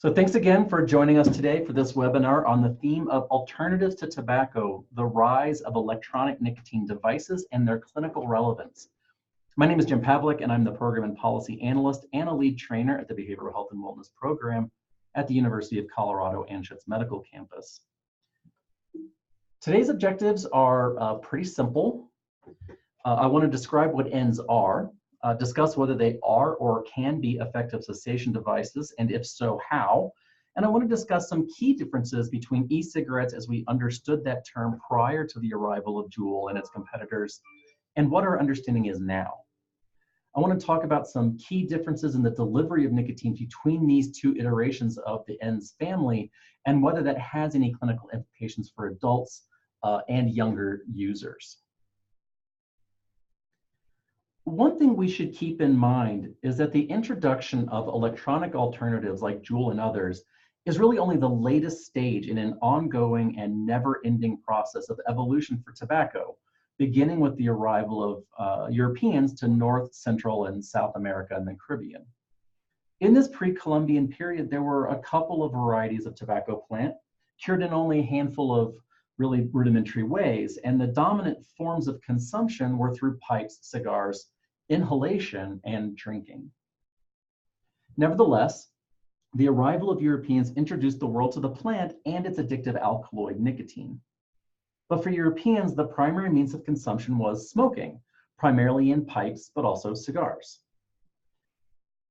So thanks again for joining us today for this webinar on the theme of alternatives to tobacco, the rise of electronic nicotine devices and their clinical relevance. My name is Jim Pavlik, and I'm the Program and Policy Analyst and a lead trainer at the Behavioral Health and Wellness Program at the University of Colorado Anschutz Medical Campus. Today's objectives are pretty simple. I want to describe what ENDs are, discuss whether they are or can be effective cessation devices, and if so, how. And I want to discuss some key differences between e-cigarettes as we understood that term prior to the arrival of JUUL and its competitors, and what our understanding is now. I want to talk about some key differences in the delivery of nicotine between these two iterations of the ENDS family, and whether that has any clinical implications for adults and younger users. One thing we should keep in mind is that the introduction of electronic alternatives like JUUL and others is really only the latest stage in an ongoing and never-ending process of evolution for tobacco, beginning with the arrival of Europeans to North, Central, and South America and the Caribbean. In this pre-Columbian period, there were a couple of varieties of tobacco plant, cured in only a handful of really rudimentary ways, and the dominant forms of consumption were through pipes, cigars, inhalation, and drinking. Nevertheless, the arrival of Europeans introduced the world to the plant and its addictive alkaloid nicotine. But for Europeans, the primary means of consumption was smoking, primarily in pipes, but also cigars.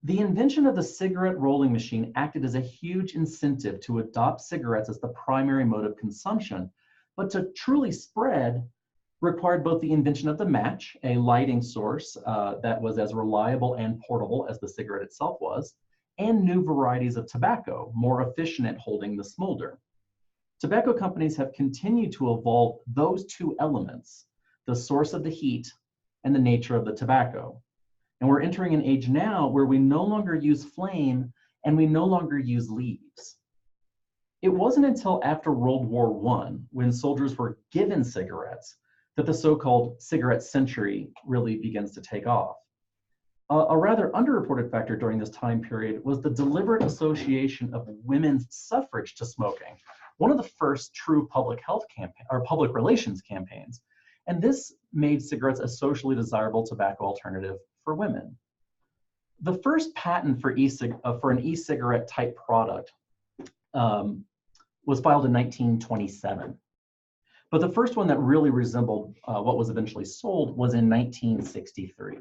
The invention of the cigarette rolling machine acted as a huge incentive to adopt cigarettes as the primary mode of consumption, but to truly spread required both the invention of the match, a lighting source that was as reliable and portable as the cigarette itself was, and new varieties of tobacco, more efficient at holding the smolder. Tobacco companies have continued to evolve those two elements, the source of the heat and the nature of the tobacco. And we're entering an age now where we no longer use flame and we no longer use leaves. It wasn't until after World War I, when soldiers were given cigarettes, that the so-called cigarette century really begins to take off. A rather underreported factor during this time period was the deliberate association of women's suffrage to smoking, one of the first true public health campaign or public relations campaigns. And this made cigarettes a socially desirable tobacco alternative for women. The first patent for an e-cigarette type product was filed in 1927. But the first one that really resembled what was eventually sold was in 1963.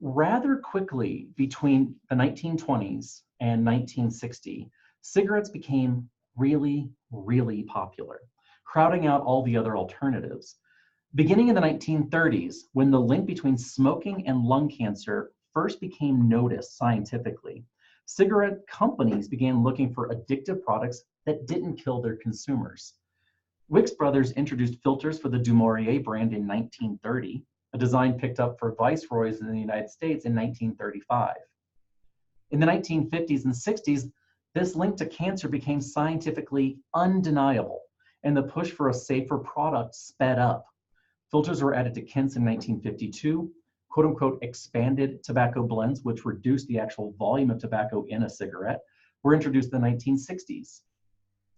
Rather quickly, between the 1920s and 1960, cigarettes became really, really popular, crowding out all the other alternatives. Beginning in the 1930s, when the link between smoking and lung cancer first became noticed scientifically, cigarette companies began looking for addictive products that didn't kill their consumers. Wicks Brothers introduced filters for the Du Maurier brand in 1930, a design picked up for Viceroys in the United States in 1935. In the 1950s and 60s, this link to cancer became scientifically undeniable, and the push for a safer product sped up. Filters were added to Kent's in 1952, quote-unquote expanded tobacco blends, which reduced the actual volume of tobacco in a cigarette, were introduced in the 1960s.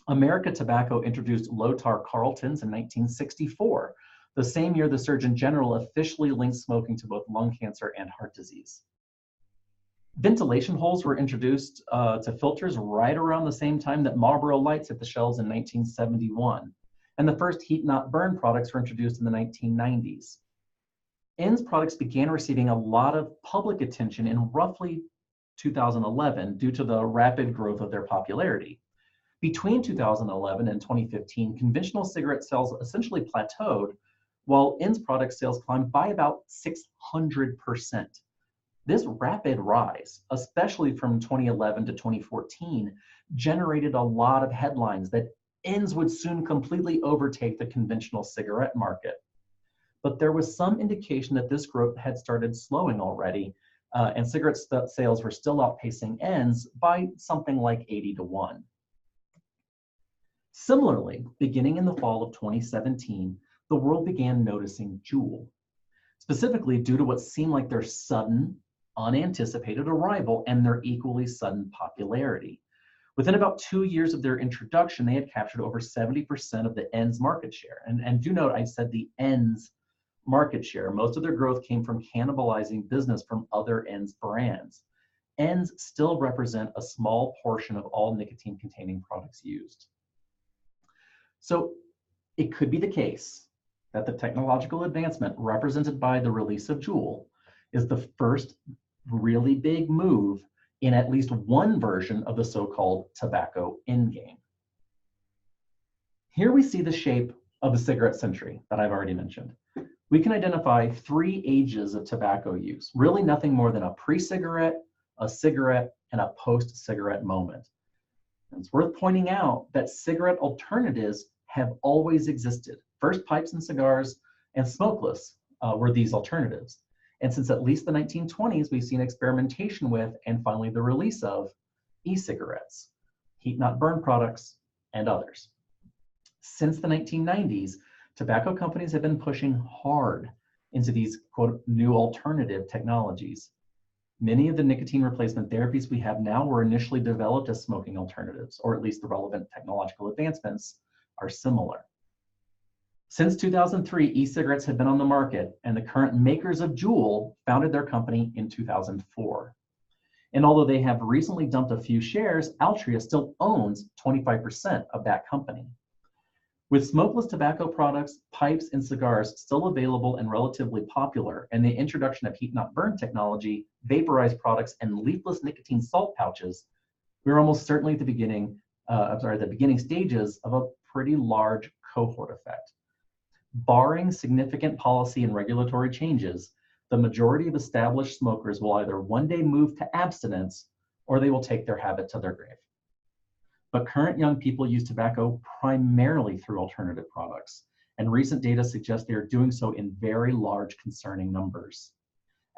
America Tobacco introduced low-tar Carltons in 1964, the same year the Surgeon General officially linked smoking to both lung cancer and heart disease. Ventilation holes were introduced to filters right around the same time that Marlboro Lights hit the shelves in 1971, and the first heat-not-burn products were introduced in the 1990s. ENDS products began receiving a lot of public attention in roughly 2011 due to the rapid growth of their popularity. Between 2011 and 2015, conventional cigarette sales essentially plateaued, while ENDS product sales climbed by about 600%. This rapid rise, especially from 2011 to 2014, generated a lot of headlines that ENDS would soon completely overtake the conventional cigarette market. But there was some indication that this growth had started slowing already, and cigarette sales were still outpacing ENDS by something like 80-1. Similarly, beginning in the fall of 2017, the world began noticing JUUL, specifically due to what seemed like their sudden, unanticipated arrival and their equally sudden popularity. Within about 2 years of their introduction, they had captured over 70% of the ENDS market share. And do note, I said the ENDS market share. Most of their growth came from cannibalizing business from other ENDS brands. ENDS still represent a small portion of all nicotine-containing products used. So it could be the case that the technological advancement represented by the release of JUUL is the first really big move in at least one version of the so-called tobacco endgame. Here we see the shape of the cigarette century that I've already mentioned. We can identify 3 ages of tobacco use, really nothing more than a pre-cigarette, a cigarette, and a post-cigarette moment. And it's worth pointing out that cigarette alternatives have always existed. First, pipes and cigars and smokeless were these alternatives. And since at least the 1920s, we've seen experimentation with, and finally the release of, e-cigarettes, heat-not-burn products, and others. Since the 1990s, tobacco companies have been pushing hard into these, quote, new alternative technologies. Many of the nicotine replacement therapies we have now were initially developed as smoking alternatives, or at least the relevant technological advancements are similar. Since 2003, e-cigarettes have been on the market, and the current makers of JUUL founded their company in 2004. And although they have recently dumped a few shares, Altria still owns 25% of that company. With smokeless tobacco products, pipes, and cigars still available and relatively popular, and the introduction of heat-not-burn technology, vaporized products, and leafless nicotine salt pouches, we're almost certainly at the beginning stages of a pretty large cohort effect. Barring significant policy and regulatory changes, the majority of established smokers will either one day move to abstinence or they will take their habit to their grave. But current young people use tobacco primarily through alternative products, and recent data suggests they are doing so in very large, concerning numbers.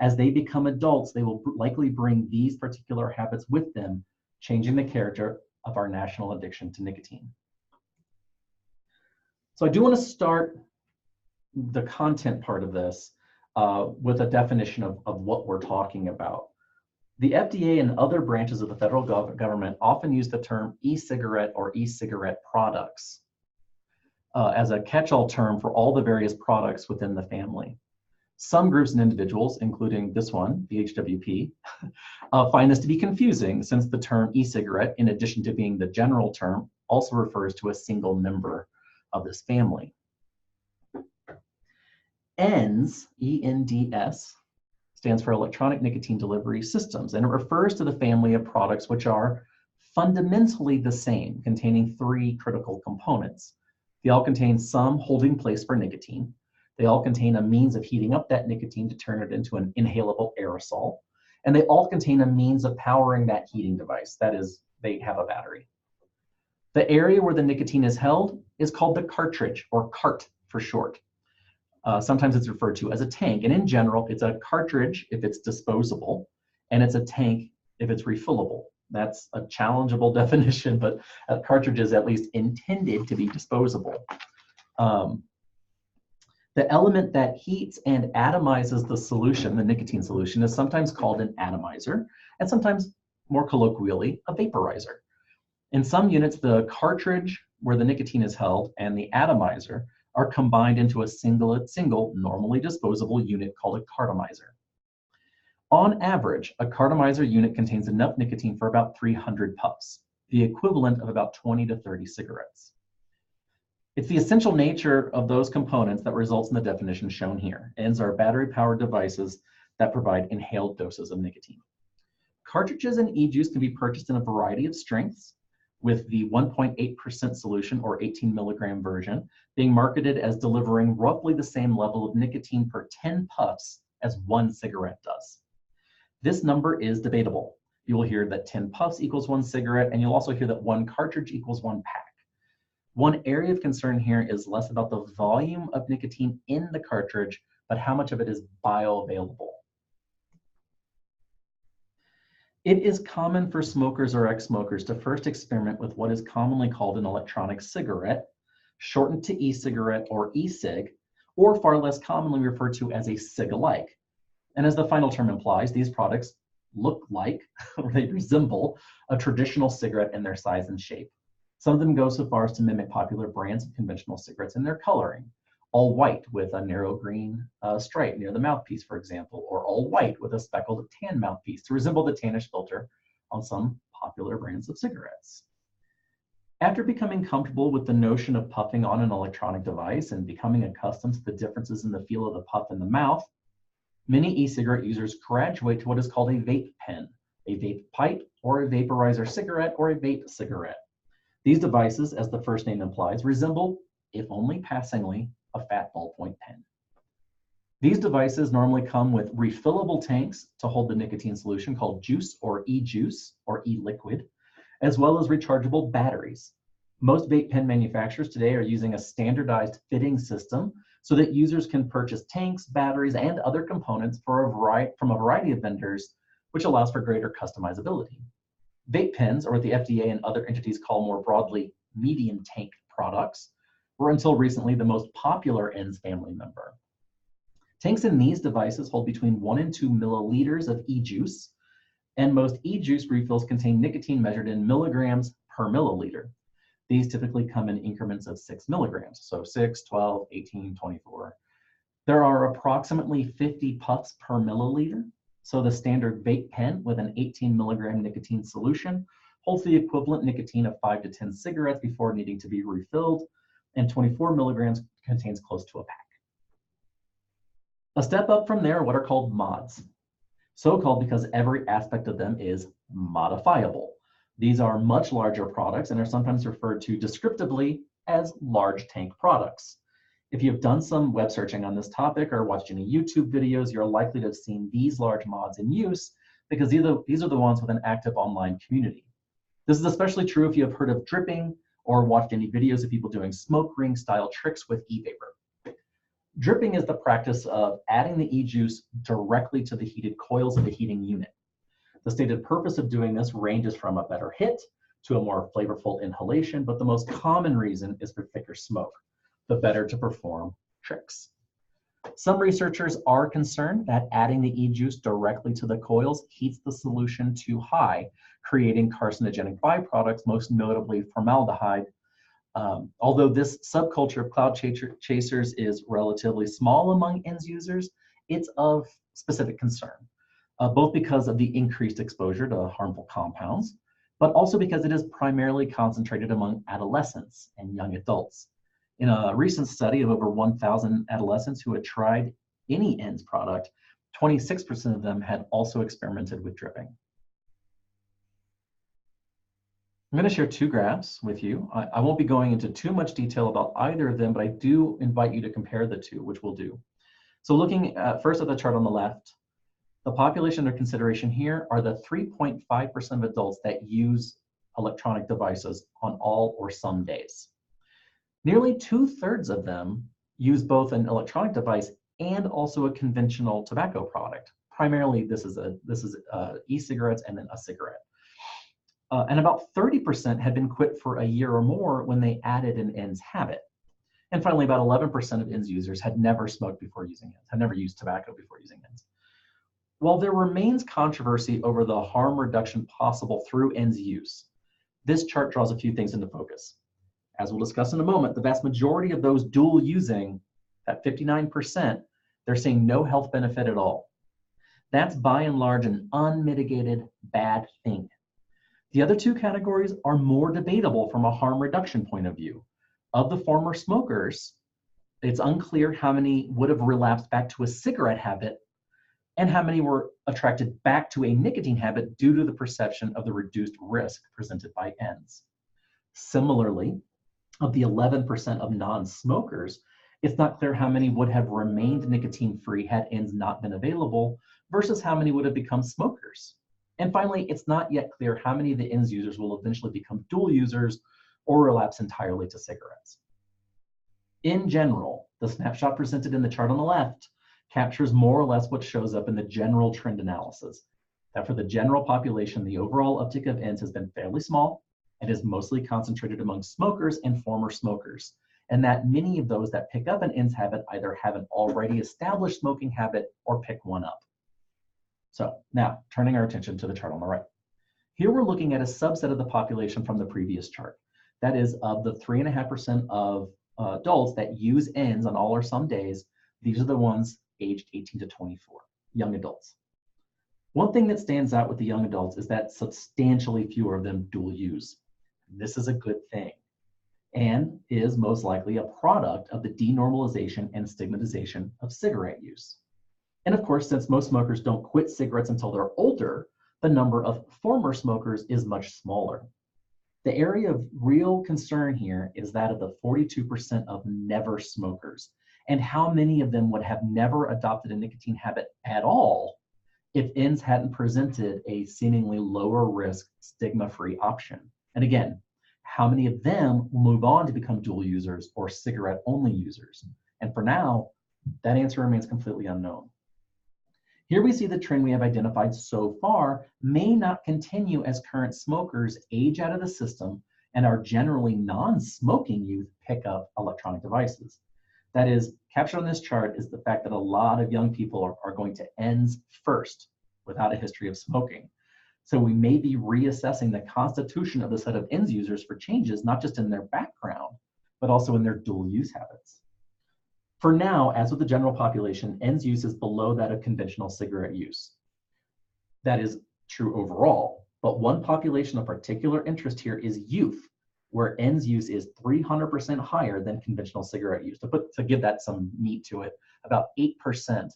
As they become adults, they will likely bring these particular habits with them, changing the character of our national addiction to nicotine. So I do want to start the content part of this with a definition of what we're talking about. The FDA and other branches of the federal government often use the term e-cigarette or e-cigarette products as a catch-all term for all the various products within the family. Some groups and individuals, including this one, the HWP, find this to be confusing since the term e-cigarette, in addition to being the general term, also refers to a single member of this family. ENDS, E-N-D-S, stands for Electronic Nicotine Delivery Systems, and it refers to the family of products which are fundamentally the same, containing 3 critical components. They all contain some holding place for nicotine. They all contain a means of heating up that nicotine to turn it into an inhalable aerosol. And they all contain a means of powering that heating device. That is, they have a battery. The area where the nicotine is held is called the cartridge, or cart for short. Sometimes it's referred to as a tank, and in general, it's a cartridge if it's disposable, and it's a tank if it's refillable. That's a challengeable definition, but a cartridge is at least intended to be disposable. The element that heats and atomizes the solution, the nicotine solution, is sometimes called an atomizer, and sometimes more colloquially, a vaporizer. In some units, the cartridge where the nicotine is held and the atomizer are combined into a single, normally disposable unit called a cartomizer. On average, a cartomizer unit contains enough nicotine for about 300 puffs, the equivalent of about 20 to 30 cigarettes. It's the essential nature of those components that results in the definition shown here. ENDS are battery-powered devices that provide inhaled doses of nicotine. Cartridges and e-juice can be purchased in a variety of strengths, with the 1.8% solution or 18 milligram version being marketed as delivering roughly the same level of nicotine per 10 puffs as 1 cigarette does. This number is debatable. You will hear that 10 puffs equals 1 cigarette, and you'll also hear that 1 cartridge equals 1 pack. One area of concern here is less about the volume of nicotine in the cartridge, but how much of it is bioavailable. It is common for smokers or ex-smokers to first experiment with what is commonly called an electronic cigarette, shortened to e-cigarette or e-cig, or far less commonly referred to as a cig-alike. And as the final term implies, these products look like, or they resemble, a traditional cigarette in their size and shape. Some of them go so far as to mimic popular brands of conventional cigarettes in their coloring. All white with a narrow green stripe near the mouthpiece, for example, or all white with a speckled tan mouthpiece to resemble the tannish filter on some popular brands of cigarettes. After becoming comfortable with the notion of puffing on an electronic device and becoming accustomed to the differences in the feel of the puff in the mouth, many e-cigarette users graduate to what is called a vape pen, a vape pipe, or a vaporizer cigarette, or a vape cigarette. These devices, as the first name implies, resemble, if only passingly, a fat ballpoint pen. These devices normally come with refillable tanks to hold the nicotine solution called juice or e-juice or e-liquid, as well as rechargeable batteries. Most vape pen manufacturers today are using a standardized fitting system so that users can purchase tanks, batteries, and other components from a variety of vendors, which allows for greater customizability. Vape pens, or what the FDA and other entities call more broadly medium tank products, were until recently the most popular ENDS family member. Tanks in these devices hold between 1 and 2 milliliters of e-juice, and most e-juice refills contain nicotine measured in milligrams per milliliter. These typically come in increments of 6 milligrams, so 6, 12, 18, 24. There are approximately 50 puffs per milliliter, so the standard vape pen with an 18 milligram nicotine solution holds the equivalent nicotine of 5 to 10 cigarettes before needing to be refilled, and 24 milligrams contains close to a pack. A step up from there are what are called mods. So called because every aspect of them is modifiable. These are much larger products and are sometimes referred to descriptively as large tank products. If you've done some web searching on this topic or watched any YouTube videos, you're likely to have seen these large mods in use because these are the ones with an active online community. This is especially true if you have heard of dripping or watched any videos of people doing smoke ring style tricks with e-vapor. Dripping is the practice of adding the e-juice directly to the heated coils of the heating unit. The stated purpose of doing this ranges from a better hit to a more flavorful inhalation, but the most common reason is for thicker smoke, the better to perform tricks. Some researchers are concerned that adding the e-juice directly to the coils heats the solution too high, creating carcinogenic byproducts, most notably formaldehyde. Although this subculture of cloud chasers is relatively small among ENDS users, it's of specific concern, both because of the increased exposure to harmful compounds, but also because it is primarily concentrated among adolescents and young adults. In a recent study of over 1,000 adolescents who had tried any ENDS product, 26% of them had also experimented with dripping. I'm going to share two graphs with you. I won't be going into too much detail about either of them, but I do invite you to compare the two, which we'll do. So looking first at the chart on the left, the population under consideration here are the 3.5% of adults that use electronic devices on all or some days. Nearly 2/3 of them use both an electronic device and also a conventional tobacco product. Primarily, this is e-cigarettes and then a cigarette. And about 30% had been quit for a year or more when they added an ENDS habit. And finally, about 11% of ENDS users had never smoked before using ENDS, had never used tobacco before using ENDS. While there remains controversy over the harm reduction possible through ENDS use, this chart draws a few things into focus. As we'll discuss in a moment, the vast majority of those dual using, that 59%, they're seeing no health benefit at all. That's by and large an unmitigated bad thing. The other two categories are more debatable from a harm reduction point of view. Of the former smokers, it's unclear how many would have relapsed back to a cigarette habit and how many were attracted back to a nicotine habit due to the perception of the reduced risk presented by ENDS. Similarly, of the 11% of non-smokers, it's not clear how many would have remained nicotine-free had ENDS not been available versus how many would have become smokers. And finally, it's not yet clear how many of the ENDS users will eventually become dual users or relapse entirely to cigarettes. In general, the snapshot presented in the chart on the left captures more or less what shows up in the general trend analysis, that for the general population, the overall uptick of ENDS has been fairly small and is mostly concentrated among smokers and former smokers, and that many of those that pick up an ENDS habit either have an already established smoking habit or pick one up. So now, turning our attention to the chart on the right. Here we're looking at a subset of the population from the previous chart. That is, of the 3.5% of adults that use ENDS on all or some days, these are the ones aged 18 to 24, young adults. One thing that stands out with the young adults is that substantially fewer of them dual use. This is a good thing and is most likely a product of the denormalization and stigmatization of cigarette use. And of course, since most smokers don't quit cigarettes until they're older, the number of former smokers is much smaller. The area of real concern here is that of the 42% of never smokers, and how many of them would have never adopted a nicotine habit at all if ENDS hadn't presented a seemingly lower risk, stigma-free option. And again, how many of them will move on to become dual users or cigarette-only users? And for now, that answer remains completely unknown. Here we see the trend we have identified so far may not continue as current smokers age out of the system and our generally non-smoking youth pick up electronic devices. That is, captured on this chart is the fact that a lot of young people are going to ENDS first without a history of smoking. So we may be reassessing the constitution of the set of ENDS users for changes, not just in their background, but also in their dual use habits. For now, as with the general population, ENDS use is below that of conventional cigarette use. That is true overall, but one population of particular interest here is youth, where ENDS use is 300% higher than conventional cigarette use. To give that some meat to it, about 8%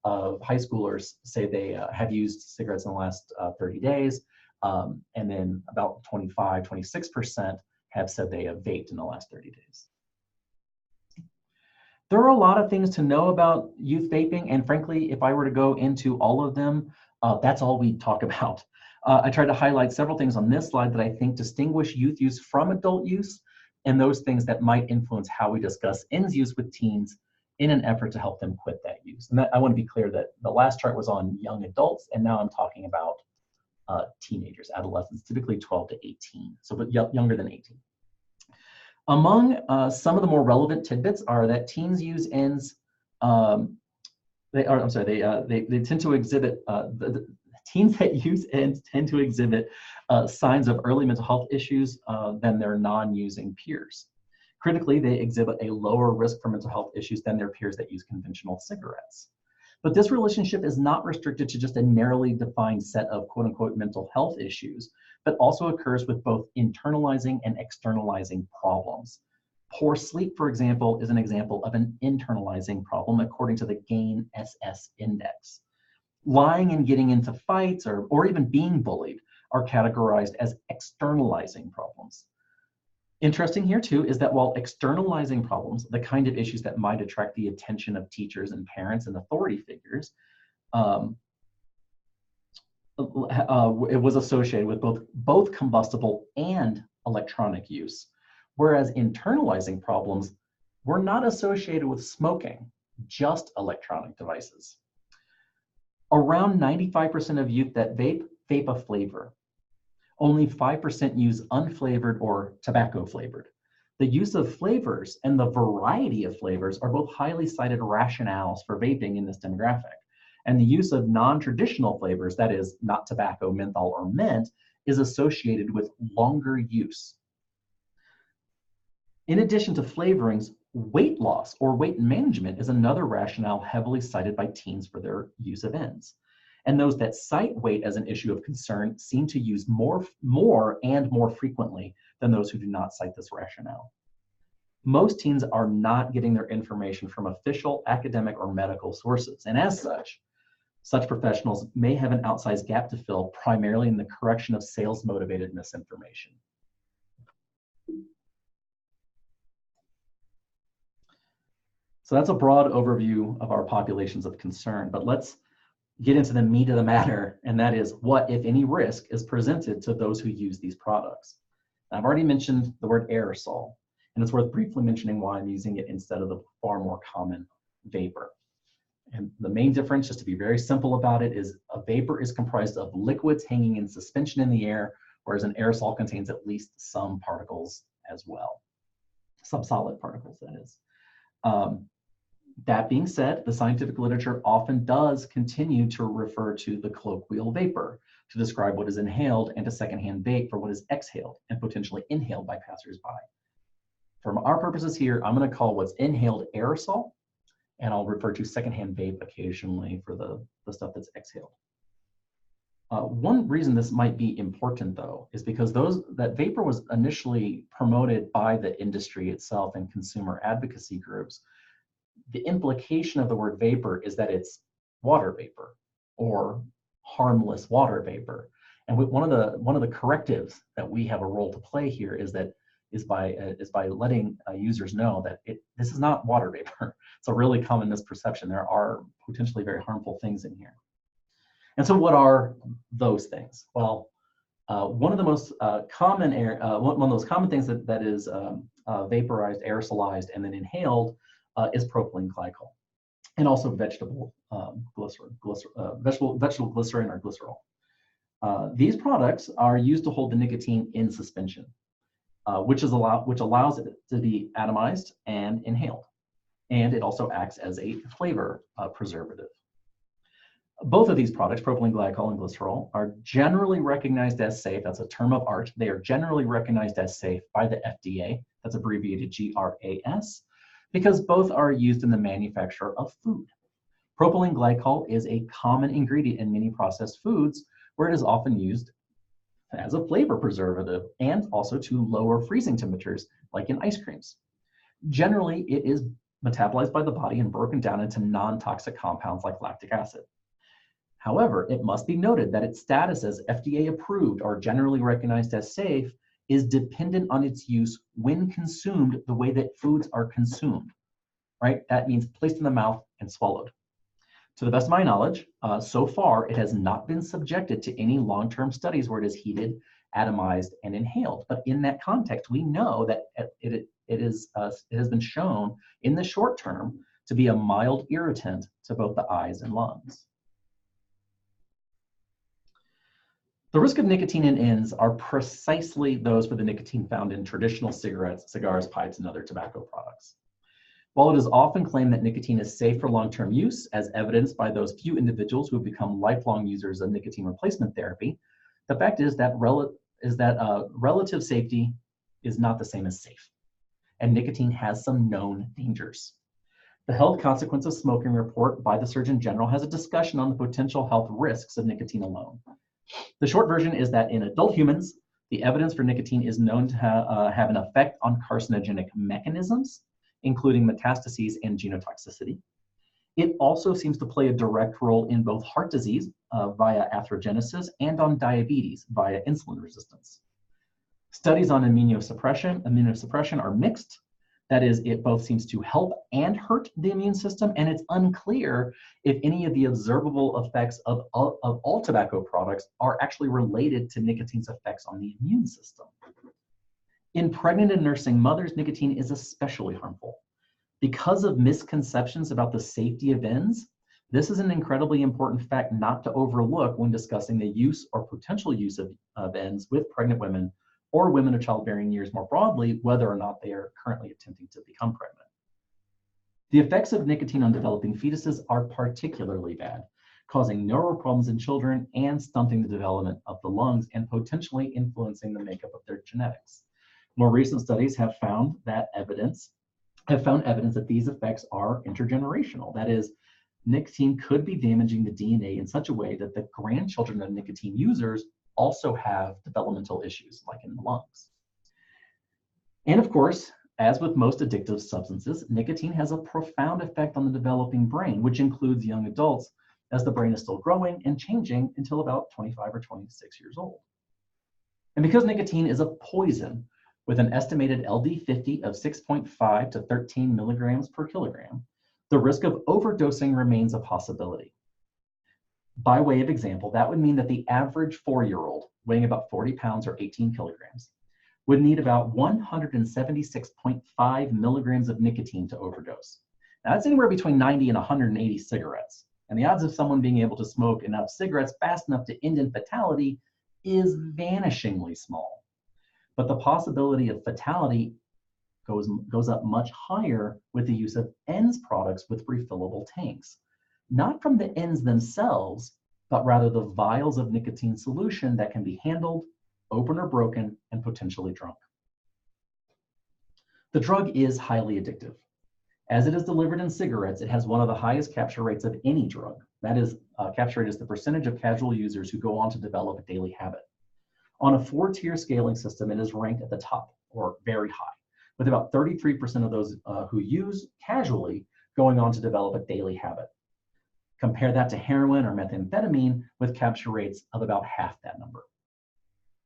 of high schoolers say they have used cigarettes in the last 30 days, and then about 26% have said they have vaped in the last 30 days. There are a lot of things to know about youth vaping, and frankly, if I were to go into all of them, that's all we'd talk about. I tried to highlight several things on this slide that I think distinguish youth use from adult use, and those things that might influence how we discuss ENDS use with teens in an effort to help them quit that use. And I want to be clear that the last chart was on young adults, and now I'm talking about teenagers, adolescents, typically 12 to 18, so but younger than 18. Among some of the more relevant tidbits are that teens use ENDS. They tend to exhibit the teens that use ENDS tend to exhibit signs of early mental health issues than their non-using peers. Critically, they exhibit a lower risk for mental health issues than their peers that use conventional cigarettes. But this relationship is not restricted to just a narrowly defined set of quote-unquote mental health issues, but also occurs with both internalizing and externalizing problems. Poor sleep, for example, is an example of an internalizing problem according to the GAIN SS index. Lying and getting into fights or even being bullied are categorized as externalizing problems. Interesting here too is that while externalizing problems, the kind of issues that might attract the attention of teachers and parents and authority figures, it was associated with both combustible and electronic use, whereas internalizing problems were not associated with smoking, just electronic devices. Around 95% of youth that vape a flavor. Only 5% use unflavored or tobacco flavored. The use of flavors and the variety of flavors are both highly cited rationales for vaping in this demographic. And the use of non-traditional flavors, that is not tobacco, menthol, or mint, is associated with longer use. In addition to flavorings, weight loss or weight management is another rationale heavily cited by teens for their use of ENDS. And those that cite weight as an issue of concern seem to use more and more frequently than those who do not cite this rationale. Most teens are not getting their information from official academic or medical sources, and as such professionals may have an outsized gap to fill primarily in the correction of sales-motivated misinformation. So that's a broad overview of our populations of concern, but let's get into the meat of the matter, and that is what, if any, risk is presented to those who use these products. Now, I've already mentioned the word aerosol, and it's worth briefly mentioning why I'm using it instead of the far more common vapor. And the main difference, just to be very simple about it, is a vapor is comprised of liquids hanging in suspension in the air, whereas an aerosol contains at least some particles as well. Some solid particles, that is. That being said, the scientific literature often does continue to refer to the colloquial vapor to describe what is inhaled and to secondhand vape for what is exhaled and potentially inhaled by passersby. For our purposes here, I'm going to call what's inhaled aerosol, and I'll refer to secondhand vape occasionally for the stuff that's exhaled. One reason this might be important, though, is because that vapor was initially promoted by the industry itself and consumer advocacy groups. The implication of the word vapor is that it's water vapor or harmless water vapor. And one of the correctives that we have a role to play here is by letting users know that this is not water vapor. It's a really common misperception. There are potentially very harmful things in here. And so what are those things? Well, one of the most common one of those common things that is vaporized, aerosolized, and then inhaled is propylene glycol, and also vegetable glycerin, vegetable glycerin or glycerol. These products are used to hold the nicotine in suspension, which allows it to be atomized and inhaled, and it also acts as a flavor preservative. Both of these products, propylene glycol and glycerol, are generally recognized as safe. That's a term of art. They are generally recognized as safe by the FDA. That's abbreviated GRAS, because both are used in the manufacture of food. Propylene glycol is a common ingredient in many processed foods, where it is often used as a flavor preservative and also to lower freezing temperatures, like in ice creams. Generally, it is metabolized by the body and broken down into non-toxic compounds like lactic acid. However, it must be noted that its status as FDA approved or generally recognized as safe is dependent on its use when consumed the way that foods are consumed, right? That means placed in the mouth and swallowed. To the best of my knowledge, so far, it has not been subjected to any long-term studies where it is heated, atomized, and inhaled. But in that context, we know that it has been shown in the short term to be a mild irritant to both the eyes and lungs. The risk of nicotine in ends are precisely those for the nicotine found in traditional cigarettes, cigars, pipes, and other tobacco products. While it is often claimed that nicotine is safe for long-term use, as evidenced by those few individuals who have become lifelong users of nicotine replacement therapy, the fact is that relative safety is not the same as safe, and nicotine has some known dangers. The Health Consequences of Smoking report by the Surgeon General has a discussion on the potential health risks of nicotine alone. The short version is that in adult humans, the evidence for nicotine is known to have an effect on carcinogenic mechanisms, including metastases and genotoxicity. It also seems to play a direct role in both heart disease via atherogenesis and on diabetes via insulin resistance. Studies on immunosuppression are mixed. That is, it both seems to help and hurt the immune system, and it's unclear if any of the observable effects of all tobacco products are actually related to nicotine's effects on the immune system. In pregnant and nursing mothers, nicotine is especially harmful. Because of misconceptions about the safety of ends, this is an incredibly important fact not to overlook when discussing the use or potential use of ends with pregnant women or women of childbearing years more broadly, whether or not they are currently attempting to become pregnant. The effects of nicotine on developing fetuses are particularly bad, causing neural problems in children and stunting the development of the lungs and potentially influencing the makeup of their genetics. More recent studies have found evidence that these effects are intergenerational. That is, nicotine could be damaging the DNA in such a way that the grandchildren of nicotine users also have developmental issues, like in the lungs. And of course, as with most addictive substances, nicotine has a profound effect on the developing brain, which includes young adults, as the brain is still growing and changing until about 25 or 26 years old. And because nicotine is a poison with an estimated LD50 of 6.5 to 13 milligrams per kilogram, the risk of overdosing remains a possibility. By way of example, that would mean that the average 4-year-old, weighing about 40 pounds or 18 kilograms, would need about 176.5 milligrams of nicotine to overdose. Now, that's anywhere between 90 and 180 cigarettes. And the odds of someone being able to smoke enough cigarettes fast enough to end in fatality is vanishingly small. But the possibility of fatality goes up much higher with the use of ENDS products with refillable tanks. Not from the ENDS themselves, but rather the vials of nicotine solution that can be handled, open or broken, and potentially drunk. The drug is highly addictive. As it is delivered in cigarettes, it has one of the highest capture rates of any drug. That is, capture rate is the percentage of casual users who go on to develop a daily habit. On a 4-tier scaling system, it is ranked at the top, or very high, with about 33% of those who use casually going on to develop a daily habit. Compare that to heroin or methamphetamine with capture rates of about half that number.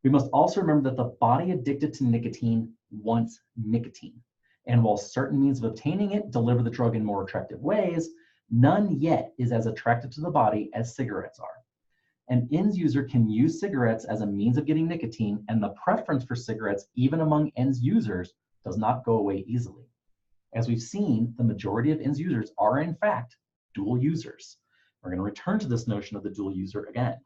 We must also remember that the body addicted to nicotine wants nicotine. And while certain means of obtaining it deliver the drug in more attractive ways, none yet is as attractive to the body as cigarettes are. An ENDS user can use cigarettes as a means of getting nicotine, and the preference for cigarettes, even among ENDS users, does not go away easily. As we've seen, the majority of ENDS users are in fact dual users. We're going to return to this notion of the dual user again.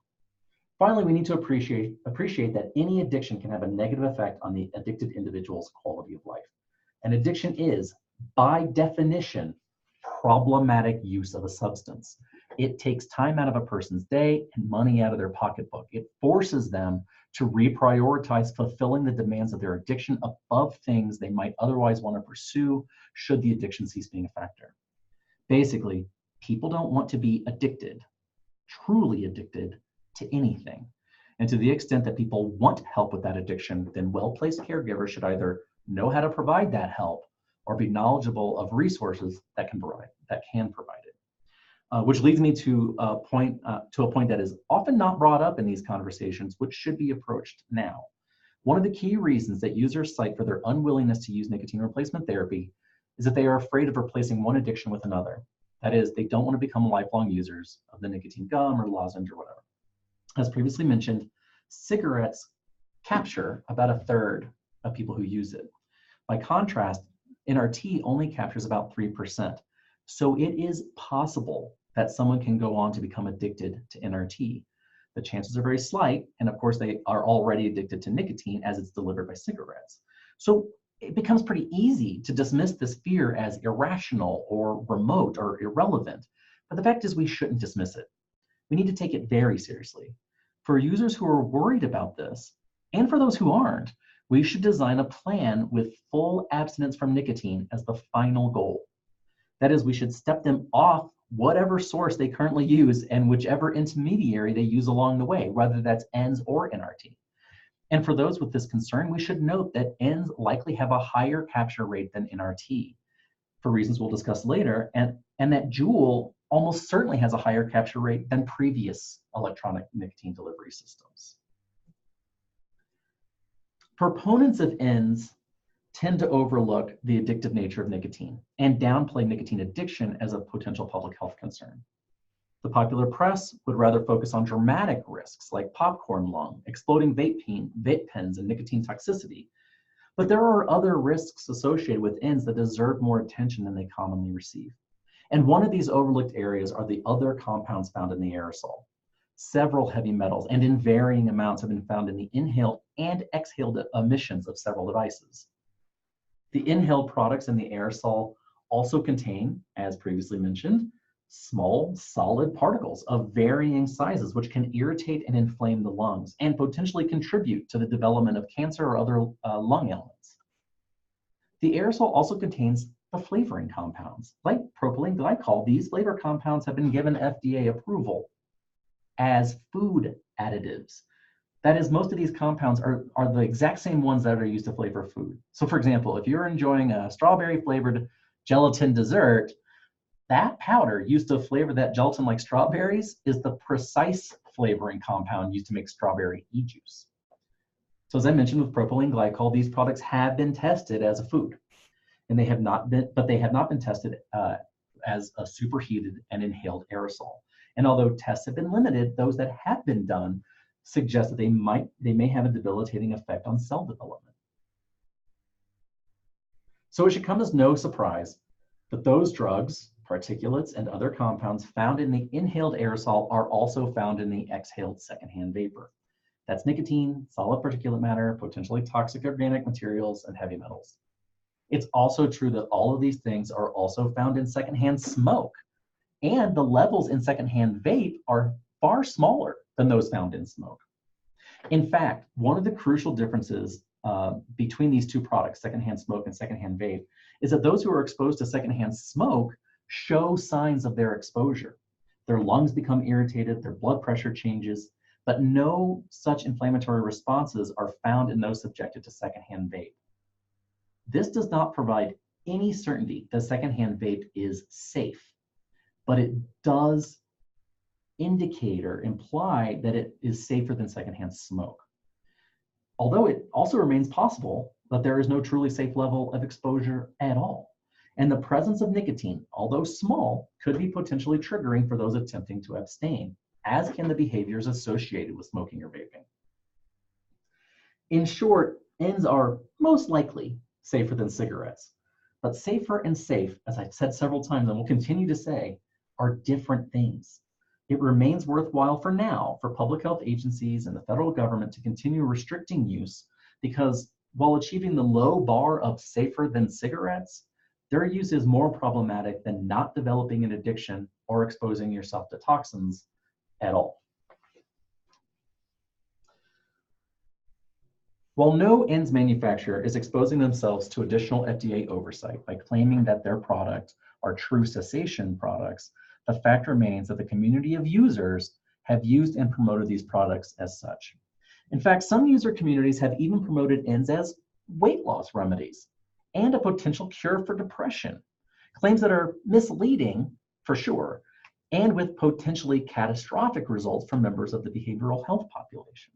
Finally, we need to appreciate that any addiction can have a negative effect on the addicted individual's quality of life. An addiction is, by definition, problematic use of a substance. It takes time out of a person's day and money out of their pocketbook. It forces them to reprioritize fulfilling the demands of their addiction above things they might otherwise want to pursue should the addiction cease being a factor. Basically, people don't want to be addicted, truly addicted, to anything. And to the extent that people want help with that addiction, then well-placed caregivers should either know how to provide that help or be knowledgeable of resources that can provide it. Which leads me to a point that is often not brought up in these conversations, which should be approached now. One of the key reasons that users cite for their unwillingness to use nicotine replacement therapy is that they are afraid of replacing one addiction with another. That is, they don't want to become lifelong users of the nicotine gum or lozenge or whatever. As previously mentioned, cigarettes capture about 1/3 of people who use it. By contrast, NRT only captures about 3%. So it is possible that someone can go on to become addicted to NRT. The chances are very slight, and of course they are already addicted to nicotine as it's delivered by cigarettes. So it becomes pretty easy to dismiss this fear as irrational or remote or irrelevant. But the fact is we shouldn't dismiss it. We need to take it very seriously. For users who are worried about this, and for those who aren't, we should design a plan with full abstinence from nicotine as the final goal. That is, we should step them off whatever source they currently use and whichever intermediary they use along the way, whether that's ENDS or NRT. And for those with this concern, we should note that ENDS likely have a higher capture rate than NRT, for reasons we'll discuss later, and that JUUL almost certainly has a higher capture rate than previous electronic nicotine delivery systems. Proponents of ENDS tend to overlook the addictive nature of nicotine and downplay nicotine addiction as a potential public health concern. The popular press would rather focus on dramatic risks like popcorn lung, exploding vape pens, and nicotine toxicity. But there are other risks associated with ENDS that deserve more attention than they commonly receive. And one of these overlooked areas are the other compounds found in the aerosol. Several heavy metals, and in varying amounts, have been found in the inhaled and exhaled emissions of several devices. The inhaled products in the aerosol also contain, as previously mentioned, small solid particles of varying sizes, which can irritate and inflame the lungs and potentially contribute to the development of cancer or other lung ailments. The aerosol also contains the flavoring compounds. Like propylene glycol, these flavor compounds have been given FDA approval as food additives. That is, most of these compounds are the exact same ones that are used to flavor food. So for example, if you're enjoying a strawberry flavored gelatin dessert, that powder used to flavor that gelatin like strawberries is the precise flavoring compound used to make strawberry e-juice. So as I mentioned with propylene glycol, these products have been tested as a food, and they have not been tested as a superheated and inhaled aerosol. And although tests have been limited, those that have been done suggest that they may have a debilitating effect on cell development. So it should come as no surprise that those drugs, particulates, and other compounds found in the inhaled aerosol are also found in the exhaled secondhand vapor. That's nicotine, solid particulate matter, potentially toxic organic materials, and heavy metals. It's also true that all of these things are also found in secondhand smoke, and the levels in secondhand vape are far smaller than those found in smoke. In fact, one of the crucial differences between these two products, secondhand smoke and secondhand vape, is that those who are exposed to secondhand smoke show signs of their exposure. Their lungs become irritated, their blood pressure changes, but no such inflammatory responses are found in those subjected to secondhand vape. This does not provide any certainty that secondhand vape is safe, but it does indicate or imply that it is safer than secondhand smoke. Although it also remains possible that there is no truly safe level of exposure at all. And the presence of nicotine, although small, could be potentially triggering for those attempting to abstain, as can the behaviors associated with smoking or vaping. In short, ends are most likely safer than cigarettes, but safer and safe, as I've said several times and will continue to say, are different things. It remains worthwhile for now for public health agencies and the federal government to continue restricting use, because while achieving the low bar of safer than cigarettes, their use is more problematic than not developing an addiction or exposing yourself to toxins at all. While no ends manufacturer is exposing themselves to additional FDA oversight by claiming that their products are true cessation products, the fact remains that the community of users have used and promoted these products as such. In fact, some user communities have even promoted ends as weight loss remedies and a potential cure for depression, claims that are misleading for sure, and with potentially catastrophic results for members of the behavioral health population.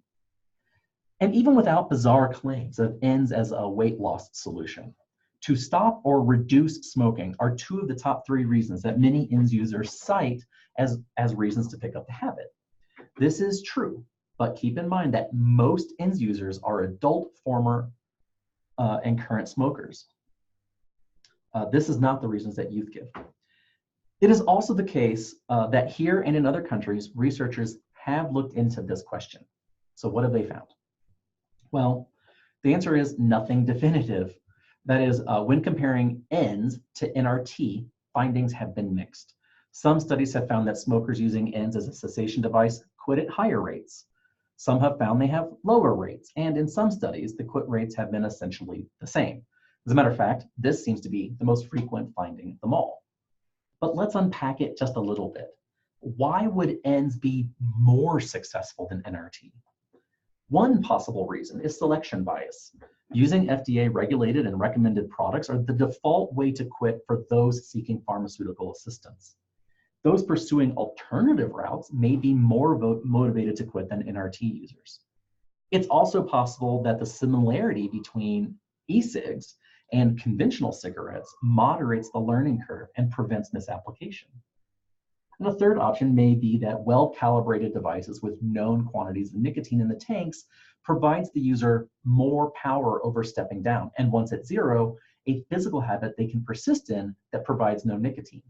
And even without bizarre claims of ends as a weight loss solution, to stop or reduce smoking are two of the top 3 reasons that many ends users cite as reasons to pick up the habit. This is true, but keep in mind that most ends users are adult, former, and current smokers. This is not the reasons that youth give. It is also the case that here and in other countries, researchers have looked into this question. So what have they found? Well, the answer is nothing definitive. That is, when comparing ends to NRT, findings have been mixed. Some studies have found that smokers using ends as a cessation device quit at higher rates. Some have found they have lower rates, and in some studies, the quit rates have been essentially the same. As a matter of fact, this seems to be the most frequent finding of them all. But let's unpack it just a little bit. Why would ends be more successful than NRT? One possible reason is selection bias. Using FDA-regulated and recommended products are the default way to quit for those seeking pharmaceutical assistance. Those pursuing alternative routes may be more motivated to quit than NRT users. It's also possible that the similarity between e-cigs and conventional cigarettes moderates the learning curve and prevents misapplication. And a third option may be that well-calibrated devices with known quantities of nicotine in the tanks provides the user more power over stepping down. And once at zero, a physical habit they can persist in that provides no nicotine.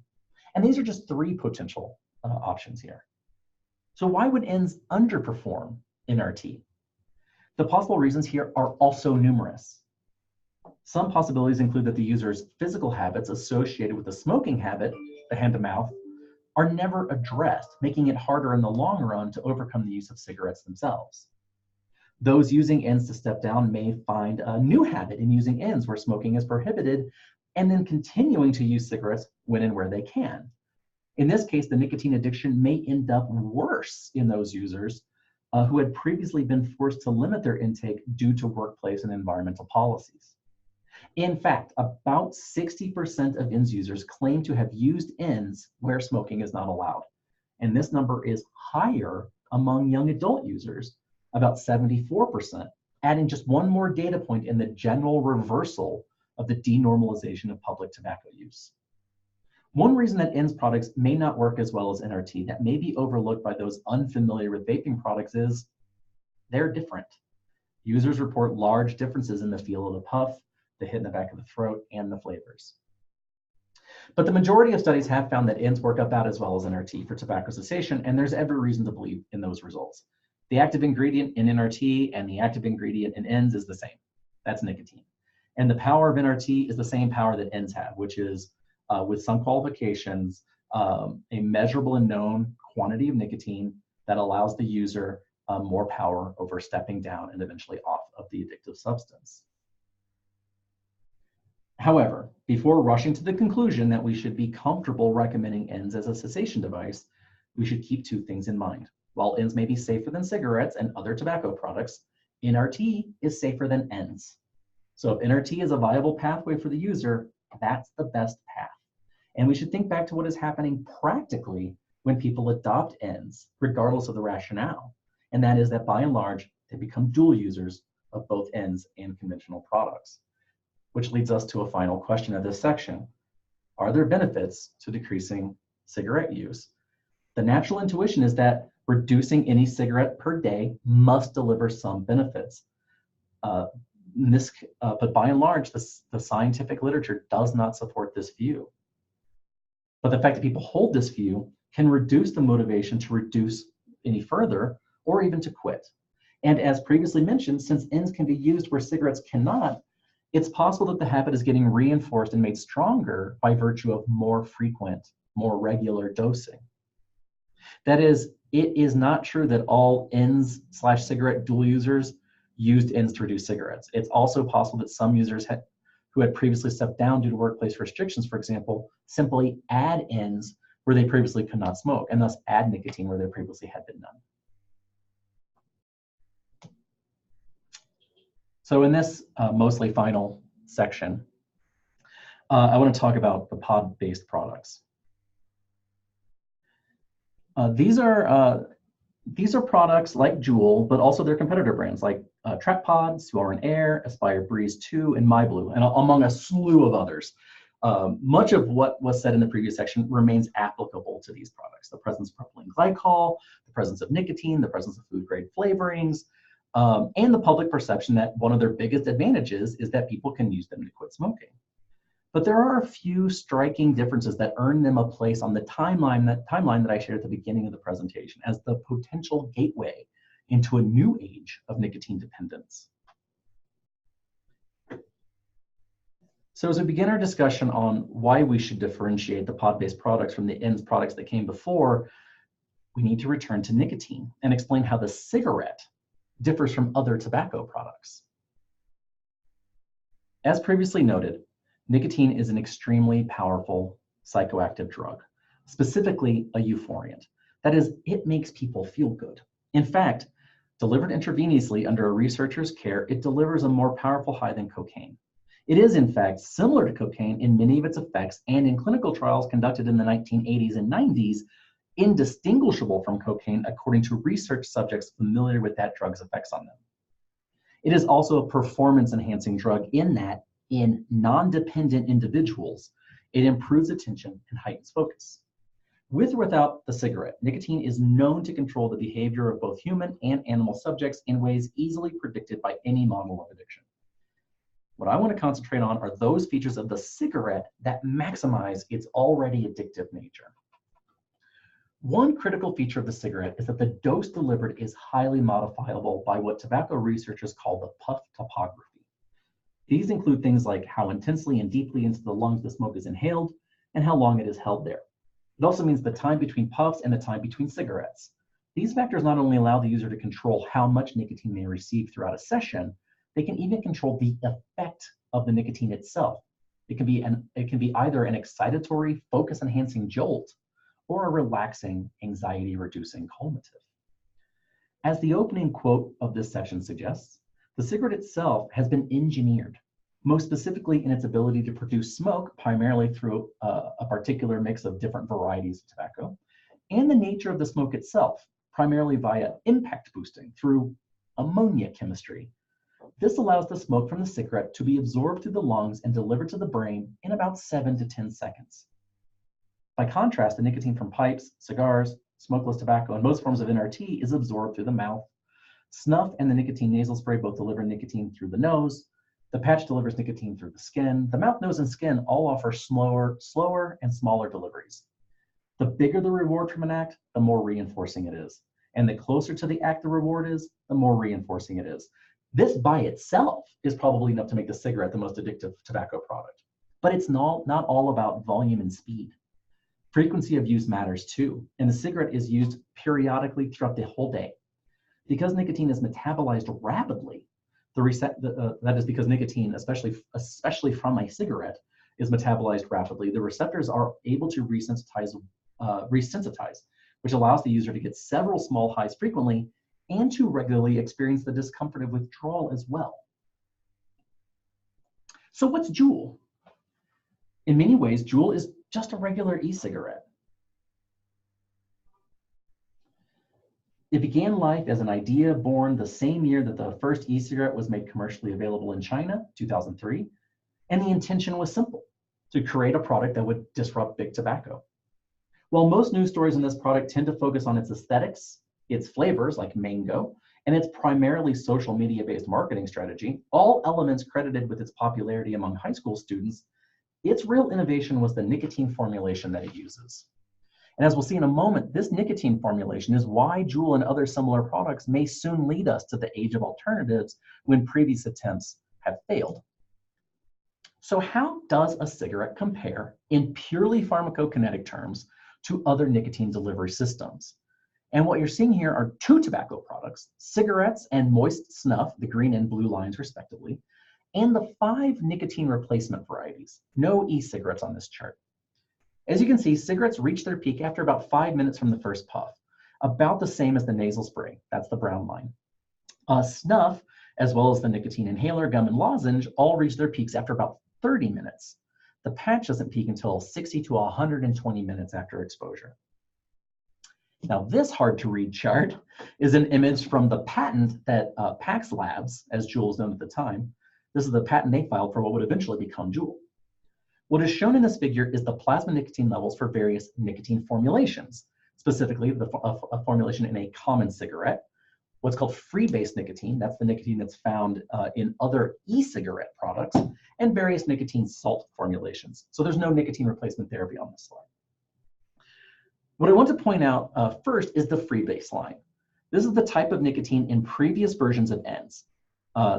And these are just 3 potential options here. So why would ends underperform NRT? The possible reasons here are also numerous. Some possibilities include that the user's physical habits associated with the smoking habit, the hand-to-mouth, are never addressed, making it harder in the long run to overcome the use of cigarettes themselves. Those using ends to step down may find a new habit in using ends where smoking is prohibited, and then continuing to use cigarettes when and where they can. In this case, the nicotine addiction may end up worse in those users who had previously been forced to limit their intake due to workplace and environmental policies. In fact, about 60% of ends users claim to have used ends where smoking is not allowed. And this number is higher among young adult users, about 74%, adding just one more data point in the general reversal of the denormalization of public tobacco use. One reason that ends products may not work as well as NRT that may be overlooked by those unfamiliar with vaping products is they're different. Users report large differences in the feel of the puff, the hit in the back of the throat, and the flavors. But the majority of studies have found that ends work about as well as NRT for tobacco cessation, and there's every reason to believe in those results. The active ingredient in NRT and the active ingredient in ends is the same. That's nicotine. And the power of NRT is the same power that ENDS have, which is, with some qualifications, a measurable and known quantity of nicotine that allows the user more power over stepping down and eventually off of the addictive substance. However, before rushing to the conclusion that we should be comfortable recommending ENDS as a cessation device, we should keep two things in mind. While ENDS may be safer than cigarettes and other tobacco products, NRT is safer than ENDS. So if NRT is a viable pathway for the user, that's the best path. And we should think back to what is happening practically when people adopt ENDS, regardless of the rationale. And that is that by and large, they become dual users of both ENDS and conventional products. Which leads us to a final question of this section. Are there benefits to decreasing cigarette use? The natural intuition is that reducing any cigarette per day must deliver some benefits. But by and large, the scientific literature does not support this view. But the fact that people hold this view can reduce the motivation to reduce any further or even to quit. And as previously mentioned, since ENDS can be used where cigarettes cannot, it's possible that the habit is getting reinforced and made stronger by virtue of more frequent, more regular dosing. That is, it is not true that all ENDS/cigarette dual users used ENDS to reduce cigarettes. It's also possible that some users who had previously stepped down due to workplace restrictions, for example, simply add ENDS where they previously could not smoke, and thus add nicotine where there previously had been none. So in this mostly final section, I want to talk about the pod-based products. These are products like JUUL, but also their competitor brands like Trap Pod, Suaron Air, Aspire Breeze 2, and MyBlue, and among a slew of others. Much of what was said in the previous section remains applicable to these products. The presence of propylene glycol, the presence of nicotine, the presence of food-grade flavorings, and the public perception that one of their biggest advantages is that people can use them to quit smoking. But there are a few striking differences that earn them a place on the timeline that I shared at the beginning of the presentation as the potential gateway into a new age of nicotine dependence. So as we begin our discussion on why we should differentiate the pod-based products from the ENDS products that came before, we need to return to nicotine and explain how the cigarette differs from other tobacco products. As previously noted, nicotine is an extremely powerful psychoactive drug, specifically a euphoriant. That is, it makes people feel good. In fact, delivered intravenously under a researcher's care, it delivers a more powerful high than cocaine. It is, in fact, similar to cocaine in many of its effects, and in clinical trials conducted in the 1980s and 90s, indistinguishable from cocaine according to research subjects familiar with that drug's effects on them. It is also a performance-enhancing drug in that, in non-dependent individuals, it improves attention and heightens focus. With or without the cigarette, nicotine is known to control the behavior of both human and animal subjects in ways easily predicted by any model of addiction. What I want to concentrate on are those features of the cigarette that maximize its already addictive nature. One critical feature of the cigarette is that the dose delivered is highly modifiable by what tobacco researchers call the puff topography. These include things like how intensely and deeply into the lungs the smoke is inhaled and how long it is held there. It also means the time between puffs and the time between cigarettes. These factors not only allow the user to control how much nicotine they receive throughout a session, they can even control the effect of the nicotine itself. It can be either an excitatory, focus-enhancing jolt, or a relaxing, anxiety-reducing calmative. As the opening quote of this section suggests, the cigarette itself has been engineered, most specifically in its ability to produce smoke, primarily through a particular mix of different varieties of tobacco, and the nature of the smoke itself, primarily via impact boosting through ammonia chemistry. This allows the smoke from the cigarette to be absorbed through the lungs and delivered to the brain in about 7 to 10 seconds. By contrast, the nicotine from pipes, cigars, smokeless tobacco, and most forms of NRT is absorbed through the mouth. Snuff and the nicotine nasal spray both deliver nicotine through the nose. The patch delivers nicotine through the skin. The mouth, nose, and skin all offer slower and smaller deliveries. The bigger the reward from an act, the more reinforcing it is. And the closer to the act the reward is, the more reinforcing it is. This by itself is probably enough to make the cigarette the most addictive tobacco product. But it's not all about volume and speed. Frequency of use matters too, and the cigarette is used periodically throughout the whole day. Because nicotine is metabolized rapidly, that is because nicotine, especially from a cigarette, is metabolized rapidly, the receptors are able to resensitize, which allows the user to get several small highs frequently and to regularly experience the discomfort of withdrawal as well. So what's JUUL? In many ways, JUUL is just a regular e-cigarette. It began life as an idea born the same year that the first e-cigarette was made commercially available in China, 2003, and the intention was simple, to create a product that would disrupt big tobacco. While most news stories on this product tend to focus on its aesthetics, its flavors like mango, and its primarily social media-based marketing strategy, all elements credited with its popularity among high school students, its real innovation was the nicotine formulation that it uses. And as we'll see in a moment, this nicotine formulation is why JUUL and other similar products may soon lead us to the age of alternatives when previous attempts have failed. So how does a cigarette compare in purely pharmacokinetic terms to other nicotine delivery systems? And what you're seeing here are two tobacco products, cigarettes and moist snuff, the green and blue lines respectively, and the 5 nicotine replacement varieties. No e-cigarettes on this chart. As you can see, cigarettes reach their peak after about 5 minutes from the first puff, about the same as the nasal spray. That's the brown line. Snuff, as well as the nicotine inhaler, gum, and lozenge, all reach their peaks after about 30 minutes. The patch doesn't peak until 60 to 120 minutes after exposure. Now, this hard-to-read chart is an image from the patent that Pax Labs, as JUUL was known at the time, this is the patent they filed for what would eventually become JUUL. What is shown in this figure is the plasma nicotine levels for various nicotine formulations, specifically a formulation in a common cigarette, what's called free-base nicotine, that's the nicotine that's found in other e-cigarette products, and various nicotine salt formulations. So there's no nicotine replacement therapy on this slide. What I want to point out first is the free-base line. This is the type of nicotine in previous versions of ENDS.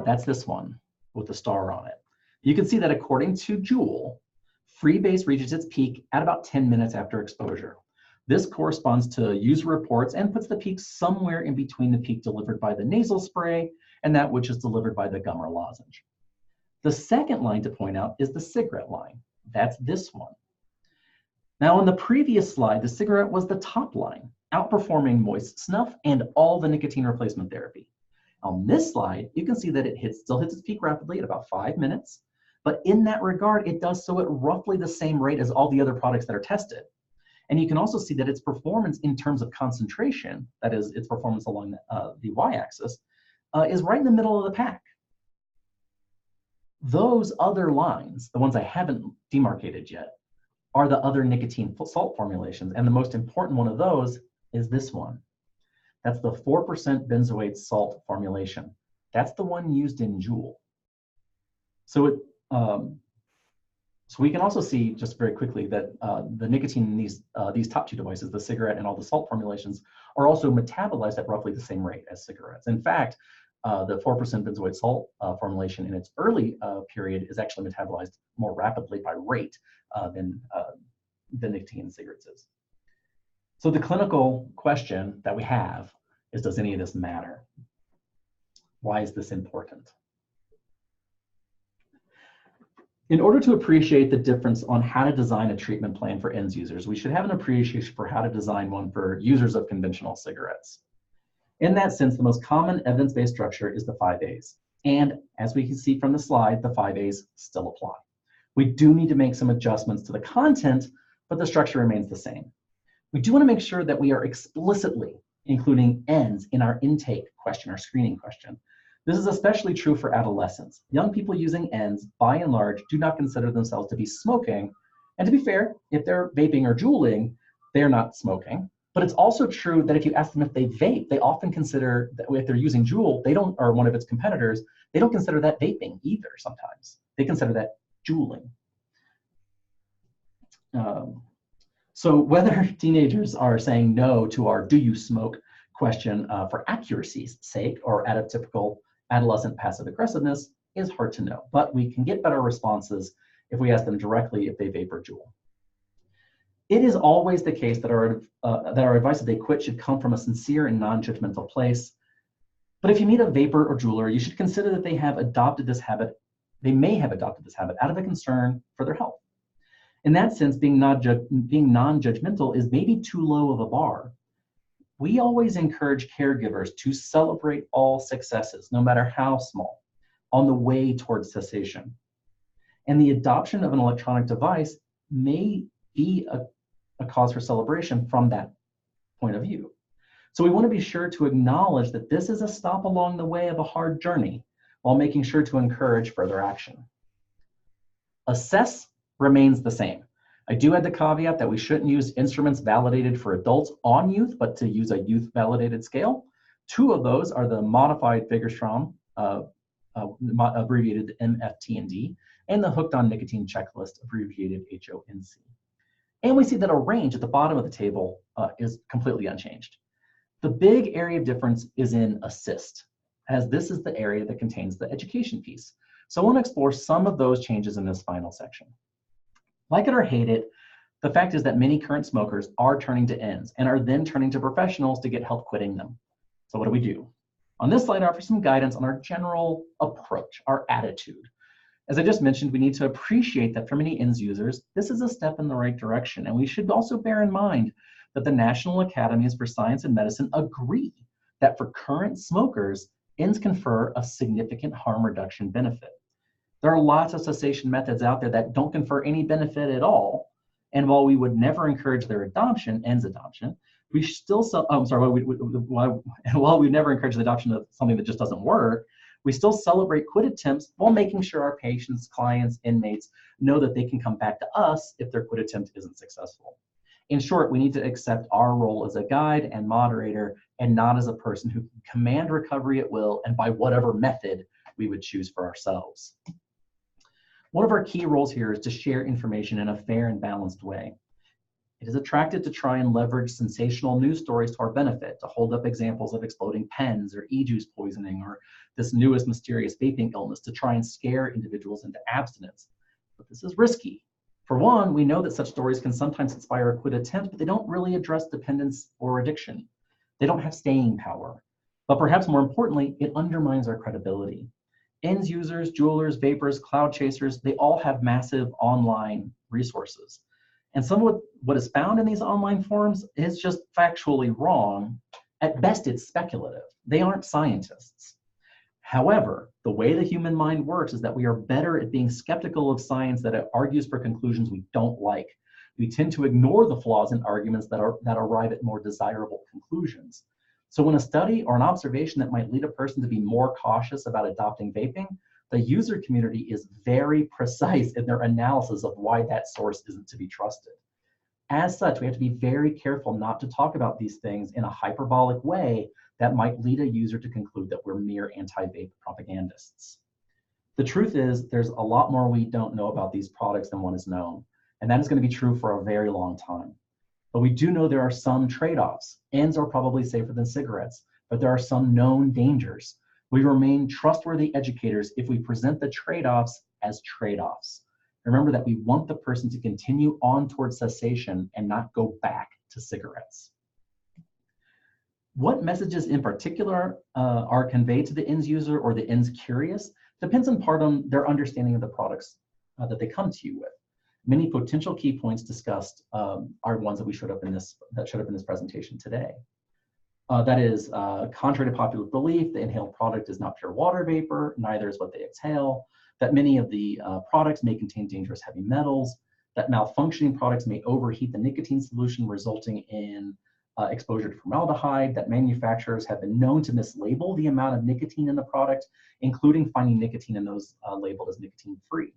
That's this one with the star on it. You can see that according to JUUL, free-base reaches its peak at about 10 minutes after exposure. This corresponds to user reports and puts the peak somewhere in between the peak delivered by the nasal spray and that which is delivered by the gum or lozenge. The second line to point out is the cigarette line. That's this one. Now, on the previous slide, the cigarette was the top line, outperforming moist snuff and all the nicotine replacement therapy. On this slide, you can see that it still hits its peak rapidly at about 5 minutes, but in that regard, it does so at roughly the same rate as all the other products that are tested. And you can also see that its performance in terms of concentration, that is, its performance along the y-axis, is right in the middle of the pack. Those other lines, the ones I haven't demarcated yet, are the other nicotine salt formulations. And the most important one of those is this one. That's the 4% benzoate salt formulation. That's the one used in JUUL. So we can also see, just very quickly, that the nicotine in these top two devices, the cigarette and all the salt formulations, are also metabolized at roughly the same rate as cigarettes. In fact, the 4% benzoate salt formulation in its early period is actually metabolized more rapidly by rate than nicotine in cigarettes is. So the clinical question that we have is, does any of this matter? Why is this important? In order to appreciate the difference on how to design a treatment plan for end users, we should have an appreciation for how to design one for users of conventional cigarettes. In that sense, the most common evidence-based structure is the 5 A's. And as we can see from the slide, the 5 A's still apply. We do need to make some adjustments to the content, but the structure remains the same. We do want to make sure that we are explicitly including ends in our intake question, our screening question. This is especially true for adolescents. Young people using ends, by and large, do not consider themselves to be smoking. And to be fair, if they're vaping or JUULing, they're not smoking. But it's also true that if you ask them if they vape, they often consider that if they're using JUUL, they don't, or one of its competitors, they don't consider that vaping either sometimes. They consider that JUULing. So whether teenagers are saying no to our "do you smoke" question for accuracy's sake or out of typical Adolescent passive aggressiveness is hard to know, but we can get better responses if we ask them directly if they vape or JUUL. It is always the case that our advice that they quit should come from a sincere and non-judgmental place. But if you meet a vapor or JUULer, you should consider that they have adopted this habit. They may have adopted this habit out of a concern for their health. In that sense, being non-judgmental is maybe too low of a bar. We always encourage caregivers to celebrate all successes, no matter how small, on the way towards cessation. And the adoption of an electronic device may be a cause for celebration from that point of view. So we want to be sure to acknowledge that this is a stop along the way of a hard journey, while making sure to encourage further action. Assess remains the same. I do add the caveat that we shouldn't use instruments validated for adults on youth, but to use a youth validated scale. Two of those are the modified Fagerstrom, abbreviated MFT&D, and the hooked on nicotine checklist, abbreviated HONC. And we see that a range at the bottom of the table is completely unchanged. The big area of difference is in assist, as this is the area that contains the education piece. So I want to explore some of those changes in this final section. Like it or hate it, the fact is that many current smokers are turning to ends and are then turning to professionals to get help quitting them. So what do? On this slide, I offer some guidance on our general approach, our attitude. As I just mentioned, we need to appreciate that for many ends users, this is a step in the right direction. And we should also bear in mind that the National Academies for Science and Medicine agree that for current smokers, ends confer a significant harm reduction benefit. There are lots of cessation methods out there that don't confer any benefit at all. And while we would never encourage their adoption, ends adoption, we still, while we never encourage the adoption of something that just doesn't work, we still celebrate quit attempts while making sure our patients, clients, inmates know that they can come back to us if their quit attempt isn't successful. In short, we need to accept our role as a guide and moderator and not as a person who can command recovery at will and by whatever method we would choose for ourselves. One of our key roles here is to share information in a fair and balanced way. It is attractive to try and leverage sensational news stories to our benefit, to hold up examples of exploding pens or e-juice poisoning or this newest mysterious vaping illness to try and scare individuals into abstinence. But this is risky. For one, we know that such stories can sometimes inspire a quit attempt, but they don't really address dependence or addiction. They don't have staying power. But perhaps more importantly, it undermines our credibility. Ends users, JUULers, vapors, cloud chasers, they all have massive online resources. And some of what is found in these online forums is just factually wrong. At best, it's speculative. They aren't scientists. However, the way the human mind works is that we are better at being skeptical of science that argues for conclusions we don't like. We tend to ignore the flaws in arguments that arrive at more desirable conclusions. So when a study or an observation that might lead a person to be more cautious about adopting vaping, the user community is very precise in their analysis of why that source isn't to be trusted. As such, we have to be very careful not to talk about these things in a hyperbolic way that might lead a user to conclude that we're mere anti-vape propagandists. The truth is, there's a lot more we don't know about these products than what is known, and that is going to be true for a very long time. But we do know there are some trade-offs. Ends are probably safer than cigarettes, but there are some known dangers. We remain trustworthy educators if we present the trade-offs as trade-offs. Remember that we want the person to continue on towards cessation and not go back to cigarettes. What messages in particular are conveyed to the ends user or the ends curious depends in part on their understanding of the products that they come to you with. Many potential key points discussed are ones that showed up in this presentation today. That is, contrary to popular belief, the inhaled product is not pure water vapor, neither is what they exhale, that many of the products may contain dangerous heavy metals, that malfunctioning products may overheat the nicotine solution, resulting in exposure to formaldehyde, that manufacturers have been known to mislabel the amount of nicotine in the product, including finding nicotine in those labeled as nicotine-free.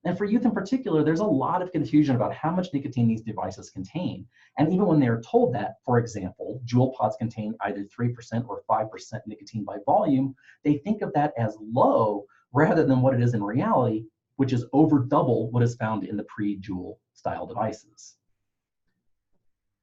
And for youth in particular, there's a lot of confusion about how much nicotine these devices contain. And even when they are told that, for example, JUUL pods contain either 3% or 5% nicotine by volume, they think of that as low rather than what it is in reality, which is over double what is found in the pre-JUUL style devices.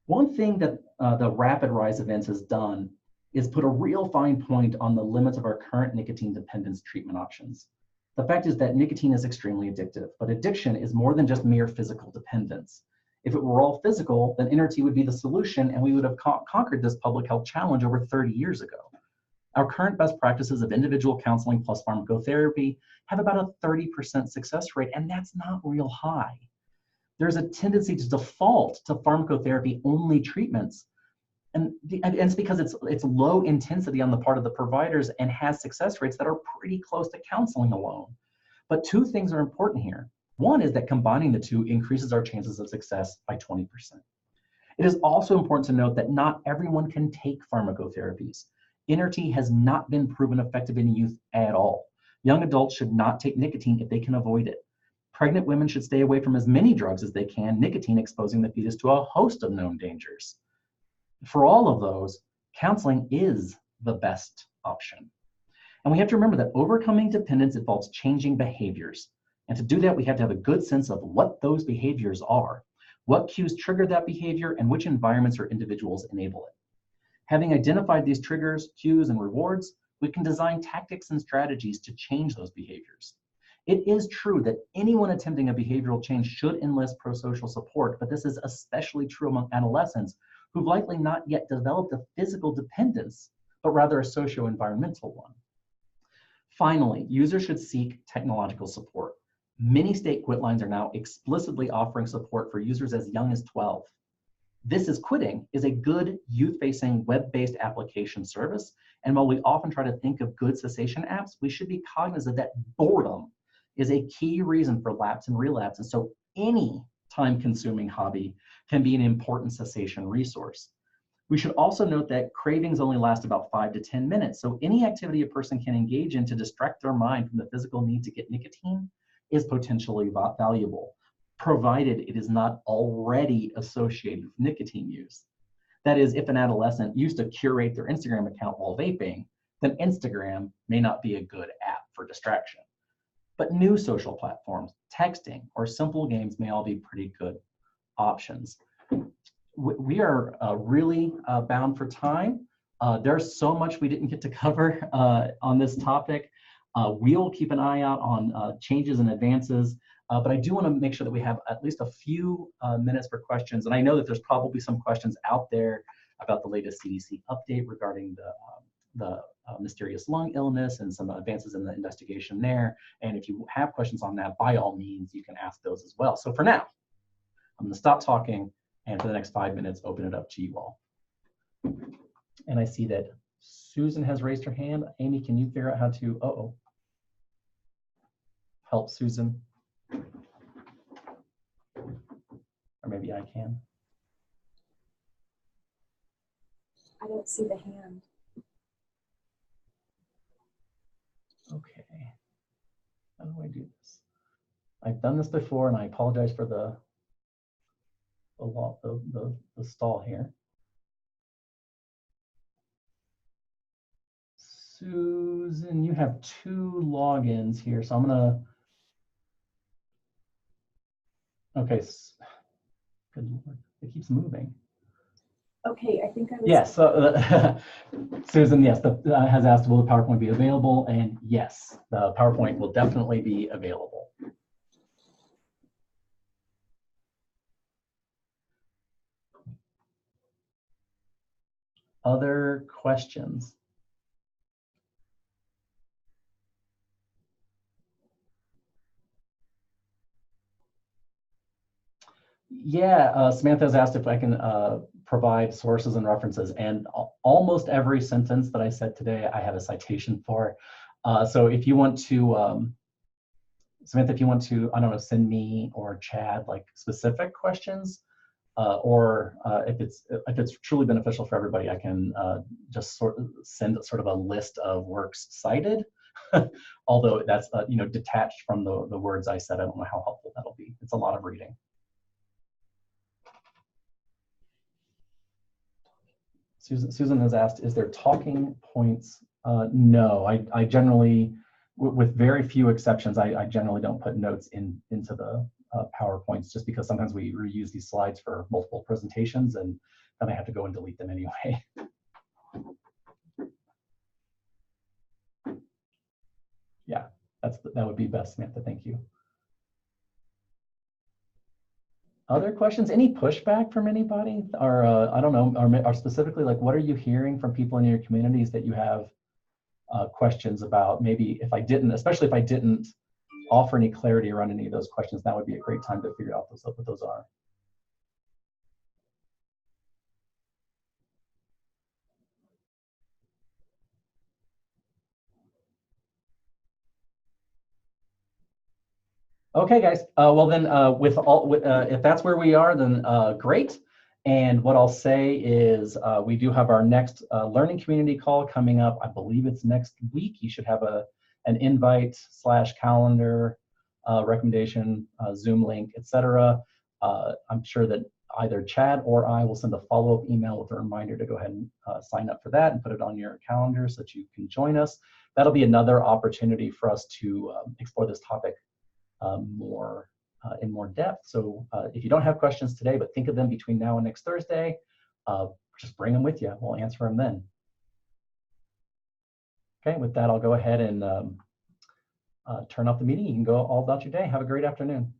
One thing that the rapid rise of ends has done is put a real fine point on the limits of our current nicotine dependence treatment options. The fact is that nicotine is extremely addictive, but addiction is more than just mere physical dependence. If it were all physical, then NRT would be the solution and we would have conquered this public health challenge over 30 years ago. Our current best practices of individual counseling plus pharmacotherapy have about a 30% success rate, and that's not real high. There's a tendency to default to pharmacotherapy-only treatments, and it's because it's low intensity on the part of the providers and has success rates that are pretty close to counseling alone. But two things are important here. One is that combining the two increases our chances of success by 20%. It is also important to note that not everyone can take pharmacotherapies. NRT has not been proven effective in youth at all. Young adults should not take nicotine if they can avoid it. Pregnant women should stay away from as many drugs as they can, nicotine exposing the fetus to a host of known dangers. For all of those, counseling is the best option. And we have to remember that overcoming dependence involves changing behaviors. And to do that, we have to have a good sense of what those behaviors are, what cues trigger that behavior, and which environments or individuals enable it. Having identified these triggers, cues, and rewards, we can design tactics and strategies to change those behaviors. It is true that anyone attempting a behavioral change should enlist pro-social support, but this is especially true among adolescents who've likely not yet developed a physical dependence, but rather a socio-environmental one. Finally, users should seek technological support. Many state quit lines are now explicitly offering support for users as young as 12. This Is Quitting is a good youth-facing web-based application service, and while we often try to think of good cessation apps, we should be cognizant that boredom is a key reason for lapse and relapse, and so any time-consuming hobby can be an important cessation resource. We should also note that cravings only last about 5 to 10 minutes, so any activity a person can engage in to distract their mind from the physical need to get nicotine is potentially valuable, provided it is not already associated with nicotine use. That is, if an adolescent used to curate their Instagram account while vaping, then Instagram may not be a good app for distraction. But new social platforms, texting, or simple games may all be pretty good options. We are really bound for time. There's so much we didn't get to cover on this topic. We'll keep an eye out on changes and advances. But I do want to make sure that we have at least a few minutes for questions. And I know that there's probably some questions out there about the latest CDC update regarding the mysterious lung illness and some advances in the investigation there. And if you have questions on that, by all means, you can ask those as well. So for now, I'm going to stop talking and for the next 5 minutes, open it up to you all. And I see that Susan has raised her hand. Amy, can you figure out how to, help Susan? Or maybe I can. I don't see the hand. Okay. How do I do this? I've done this before, and I apologize for the stall here. Susan, you have 2 logins here, so I'm gonna. Okay, good Lord, it keeps moving. Okay, I think I was. Yes, Susan, yes, has asked, will the PowerPoint be available? And yes, the PowerPoint will definitely be available. Other questions? Yeah, Samantha's asked if I can provide sources and references, and almost every sentence that I said today, I have a citation for. So if you want to, Samantha, if you want to, I don't know, send me or Chad like specific questions, or if it's truly beneficial for everybody, I can just send sort of a list of works cited. Although that's detached from the words I said, I don't know how helpful that'll be. It's a lot of reading. Susan has asked, is there talking points? No, I generally, with very few exceptions, I generally don't put notes into the PowerPoints, just because sometimes we reuse these slides for multiple presentations and then I have to go and delete them anyway. Yeah, that would be best, Samantha. Thank you. Other questions? Any pushback from anybody? Or I don't know, or specifically, like, what are you hearing from people in your communities that you have questions about? Maybe if I didn't, especially if I didn't offer any clarity around any of those questions, that would be a great time to figure out what those are. Okay, guys. Well, then, if that's where we are, then great. And what I'll say is we do have our next learning community call coming up. I believe it's next week. You should have an invite / calendar recommendation, Zoom link, etc. I'm sure that either Chad or I will send a follow-up email with a reminder to go ahead and sign up for that and put it on your calendar so that you can join us. That'll be another opportunity for us to explore this topic in more depth. So if you don't have questions today, but think of them between now and next Thursday, just bring them with you. We'll answer them then. Okay, with that, I'll go ahead and turn off the meeting. You can go all about your day. Have a great afternoon.